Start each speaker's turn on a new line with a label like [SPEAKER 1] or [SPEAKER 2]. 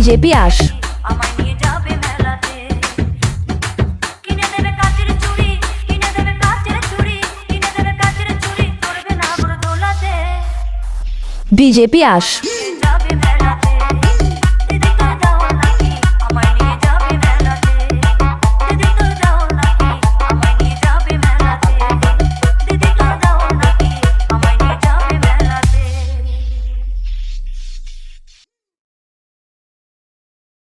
[SPEAKER 1] BJP আস
[SPEAKER 2] আমায় নিয়ে যাবে মেলাতে, কিনে দেবে কাচের চুড়ি, কিনে দেবে কাচের চুড়ি, কিনে দেবে কাচের চুড়ি, করবে না বড় দোলাতে।
[SPEAKER 1] বিজেপি আস